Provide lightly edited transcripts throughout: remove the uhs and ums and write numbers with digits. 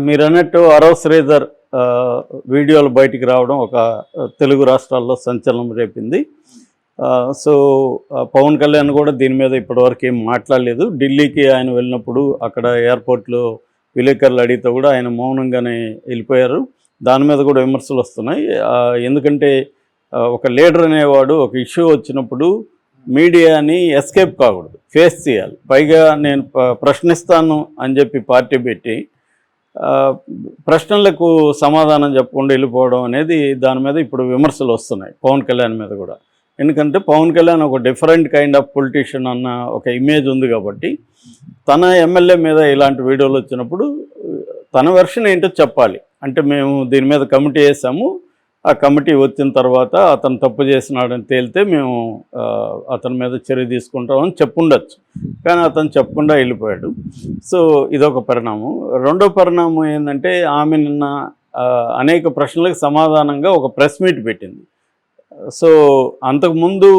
మీరన్నట్టు అరవ్ శ్రీధర్ వీడియోలు బయటికి రావడం ఒక తెలుగు రాష్ట్రాల్లో సంచలనం రేపింది. సో పవన్ కళ్యాణ్ కూడా దీని మీద ఇప్పటివరకు ఏం మాట్లాడలేదు. ఢిల్లీకి ఆయన వెళ్ళినప్పుడు అక్కడ ఎయిర్పోర్ట్లో విలేకరులు అడిగితే కూడా ఆయన మౌనంగానే వెళ్ళిపోయారు. దాని మీద కూడా విమర్శలు వస్తున్నాయి. ఎందుకంటే ఒక లీడర్ అనేవాడు ఒక ఇష్యూ వచ్చినప్పుడు మీడియాని ఎస్కేప్ కాకూడదు, ఫేస్ చేయాలి. పైగా నేను ప్రశ్నిస్తాను అని చెప్పి పార్టీ పెట్టి ప్రశ్నలకు సమాధానం చెప్పకుండా వెళ్ళిపోవడం అనేది దాని మీద ఇప్పుడు విమర్శలు వస్తున్నాయి పవన్ కళ్యాణ్ మీద కూడా. ఎందుకంటే పవన్ కళ్యాణ్ ఒక డిఫరెంట్ కైండ్ ఆఫ్ పొలిటీషియన్ అన్న ఒక ఇమేజ్ ఉంది కాబట్టి తన ఎమ్మెల్యే మీద ఇలాంటి వీడియోలు వచ్చినప్పుడు తన వెర్షన్ ఏంటో చెప్పాలి. అంటే మేము దీని మీద కమిటీ వేసాము, ఆ కమిటీ వచ్చిన తర్వాత అతను తప్పు చేసినాడని తేలితే మేము అతని మీద చర్య తీసుకుంటామని చెప్పుండొచ్చు. కానీ అతను చెప్పకుండా వెళ్ళిపోయాడు. సో ఇదొక పరిణామం. రెండో పరిణామం ఏంటంటే ఆమె నిన్న అనేక ప్రశ్నలకు సమాధానంగా ఒక ప్రెస్ మీట్ పెట్టింది. సో అంతకుముందు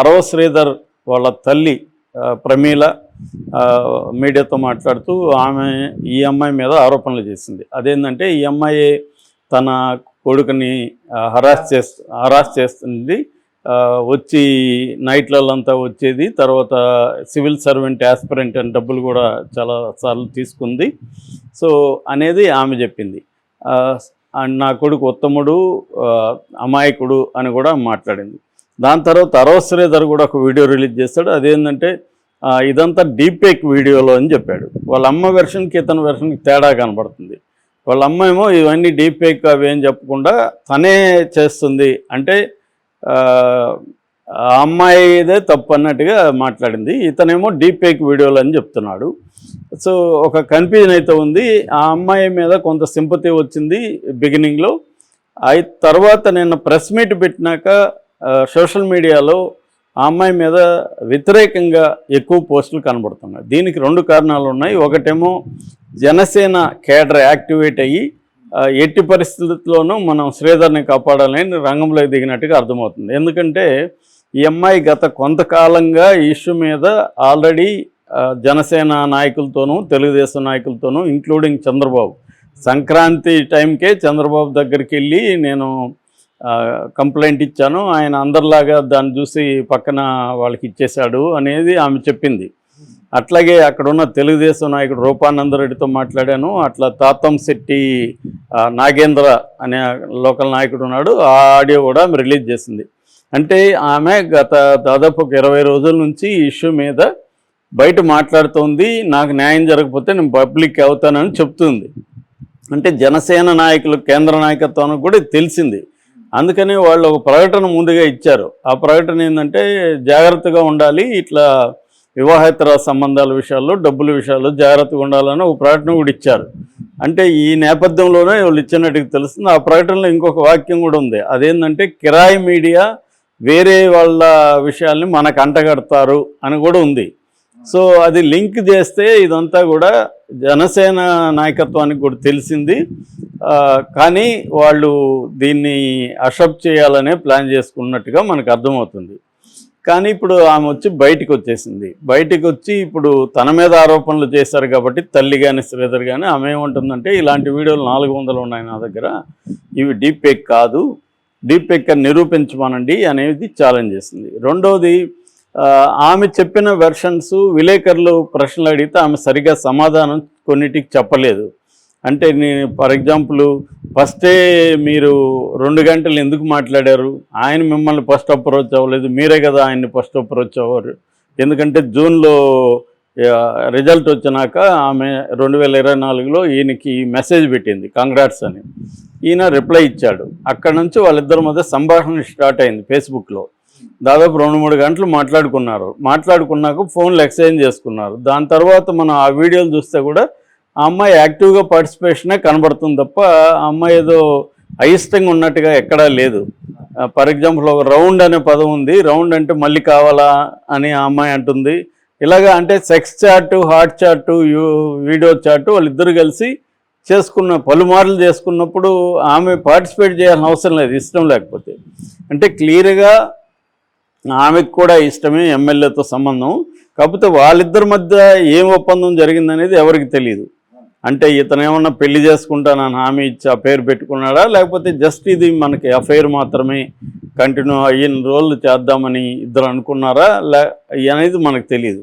అరవ్ శ్రీధర్ వాళ్ళ తల్లి ప్రమీల మీడియాతో మాట్లాడుతూ ఆమె ఈ అమ్మాయి మీద ఆరోపణలు చేసింది. అదేంటంటే ఈ అమ్మాయి తన కొడుకుని హరాస్ చేస్తుంది, వచ్చి నైట్లలంతా వచ్చేది, తర్వాత సివిల్ సర్వెంట్ యాస్పిరెంట్ అని డబ్బులు కూడా చాలాసార్లు తీసుకుంది. సో అనేది ఆమె చెప్పింది. నా కొడుకు ఉత్తముడు, అమాయకుడు అని కూడా మాట్లాడింది. దాని తర్వాత అరవ్ శ్రీధర్ కూడా ఒక వీడియో రిలీజ్ చేస్తాడు. అదేంటంటే ఇదంతా డీపేక్ వీడియోలో అని చెప్పాడు. వాళ్ళ అమ్మ వెర్షన్కి ఇతని వెర్షన్కి తేడా కనబడుతుంది. వాళ్ళ అమ్మ ఏమో ఇవన్నీ డీపేక్ అవి ఏం చెప్పకుండా తనే చేస్తుంది, అంటే ఆ అమ్మాయిదే తప్పు అన్నట్టుగా మాట్లాడింది. ఇతనేమో డీపేక్ వీడియోలు అని చెప్తున్నాడు. సో ఒక కన్ఫ్యూజన్ అయితే ఉంది. ఆ అమ్మాయి మీద కొంత సింపతి వచ్చింది బిగినింగ్లో. తర్వాత నిన్న ప్రెస్ మీట్ పెట్టినాక సోషల్ మీడియాలో ఆ అమ్మాయి మీద వ్యతిరేకంగా ఎక్కువ పోస్టులు కనబడుతున్నాయి. దీనికి రెండు కారణాలు ఉన్నాయి. ఒకటేమో జనసేన కేడర్ యాక్టివేట్ అయ్యి ఎట్టి పరిస్థితుల్లోనూ మనం శ్రీధర్ని కాపాడాలని రంగంలో దిగినట్టుగా అర్థమవుతుంది. ఎందుకంటే ఈ అమ్మాయి గత కొంతకాలంగా ఈ ఇష్యూ మీద ఆల్రెడీ జనసేన నాయకులతోనూ తెలుగుదేశం నాయకులతోనూ ఇంక్లూడింగ్ చంద్రబాబు సంక్రాంతి టైంకే చంద్రబాబు దగ్గరికి వెళ్ళి నేను కంప్లైంట్ ఇచ్చాను, ఆయన అందరిలాగా దాన్ని చూసి పక్కన వాళ్ళకి ఇచ్చేశాడు అనేది ఆమె చెప్పింది. అట్లాగే అక్కడున్న తెలుగుదేశం నాయకుడు రూపానందరెడ్డితో మాట్లాడాను, అట్లా తాతం శెట్టి నాగేంద్ర అనే లోకల్ నాయకుడు ఉన్నాడు, ఆ ఆడియో కూడా ఆమె రిలీజ్ చేసింది. అంటే ఆమె గత దాదాపు ఒక 20 రోజుల నుంచి ఈ ఇష్యూ మీద బయట మాట్లాడుతోంది. నాకు న్యాయం జరగకపోతే నేను పబ్లిక్ అవుతానని చెప్తుంది. అంటే జనసేన నాయకులు కేంద్ర నాయకత్వానికి కూడా తెలిసింది. అందుకని వాళ్ళు ఒక ప్రకటన ముందుగా ఇచ్చారు. ఆ ప్రకటన ఏంటంటే జాగ్రత్తగా ఉండాలి, ఇట్లా వివాహేతర సంబంధాల విషయాల్లో డబ్బుల విషయాల్లో జాగ్రత్తగా ఉండాలని ఒక ప్రకటన కూడా ఇచ్చారు. అంటే ఈ నేపథ్యంలోనే వాళ్ళు ఇచ్చినట్టుగా తెలుస్తుంది. ఆ ప్రకటనలో ఇంకొక వాక్యం కూడా ఉంది. అదేంటంటే కిరాయి మీడియా వేరే వాళ్ళ విషయాల్ని మనకు అంటగడతారు అని కూడా ఉంది. సో అది లింక్ చేస్తే ఇదంతా కూడా జనసేన నాయకత్వానికి కూడా తెలిసింది, కానీ వాళ్ళు దీన్ని అషప్ చేయాలనే ప్లాన్ చేసుకున్నట్టుగా మనకు అర్థమవుతుంది. కానీ ఇప్పుడు ఆమె వచ్చి బయటికి వచ్చేసింది. బయటికి వచ్చి ఇప్పుడు తన మీద ఆరోపణలు చేశారు కాబట్టి తల్లి కానీ శ్రీధర్ కానీ ఆమె ఏమంటుందంటే ఇలాంటి వీడియోలు 400 ఉన్నాయి నా దగ్గర, ఇవి డీపేక్ కాదు, డీపేక్ అని నిరూపించమనండి అనేది ఛాలెంజ్ చేసింది. రెండోది ఆమె చెప్పిన వెర్షన్స్ విలేకరులు ప్రశ్నలు అడిగితే ఆమె సరిగా సమాధానం కొన్నిటికి చెప్పలేదు. అంటే నేను ఫర్ ఎగ్జాంపుల్ ఫస్టే మీరు 2 గంటలు ఎందుకు మాట్లాడారు, ఆయన మిమ్మల్ని ఫస్ట్ అప్రోచ్ అవ్వలేదు, మీరే కదా ఆయన్ని ఫస్ట్ అప్రోచ్ అవ్వరు. ఎందుకంటే జూన్లో రిజల్ట్ వచ్చినాక ఆమె 2024లో ఈయనకి మెసేజ్ పెట్టింది కంగ్రాట్స్ అని, ఈయన రిప్లై ఇచ్చాడు. అక్కడ నుంచి వాళ్ళిద్దరి మధ్య సంభాషణ స్టార్ట్ అయింది ఫేస్బుక్లో. దాదాపు 2-3 గంటలు మాట్లాడుకున్నాక ఫోన్లు ఎక్స్చేంజ్ చేసుకున్నారు. దాని తర్వాత మనం ఆ వీడియోలు చూస్తే కూడా ఆ అమ్మాయి యాక్టివ్గా పార్టిసిపేషనే కనబడుతుంది తప్ప ఆ అమ్మాయి ఏదో అయిష్టంగా ఉన్నట్టుగా ఎక్కడా లేదు. ఫర్ ఎగ్జాంపుల్ ఒక రౌండ్ అనే పదం ఉంది, రౌండ్ అంటే మళ్ళీ కావాలా అని ఆ అమ్మాయి అంటుంది. ఇలాగా అంటే సెక్స్ చాటు, హాట్ చాటు, వీడియో చాటు వాళ్ళిద్దరు కలిసి పలుమార్లు చేసుకున్నప్పుడు ఆమె పార్టిసిపేట్ చేయాల్సిన అవసరం లేదు, ఇష్టం లేకపోతే. అంటే క్లియర్గా ఆమెకు కూడా ఇష్టమే ఎమ్మెల్యేతో సంబంధం, కాకపోతే వాళ్ళిద్దరి మధ్య ఏం ఒప్పందం జరిగిందనేది ఎవరికి తెలియదు. అంటే ఇతను ఏమన్నా పెళ్లి చేసుకుంటానని హామీ ఇచ్చి ఆ పేరు పెట్టుకున్నాడా, లేకపోతే జస్ట్ ఇది మనకి అఫైర్ మాత్రమే కంటిన్యూ అయిన రోజులు చేద్దామని ఇద్దరు అనుకున్నారా అనేది మనకు తెలియదు.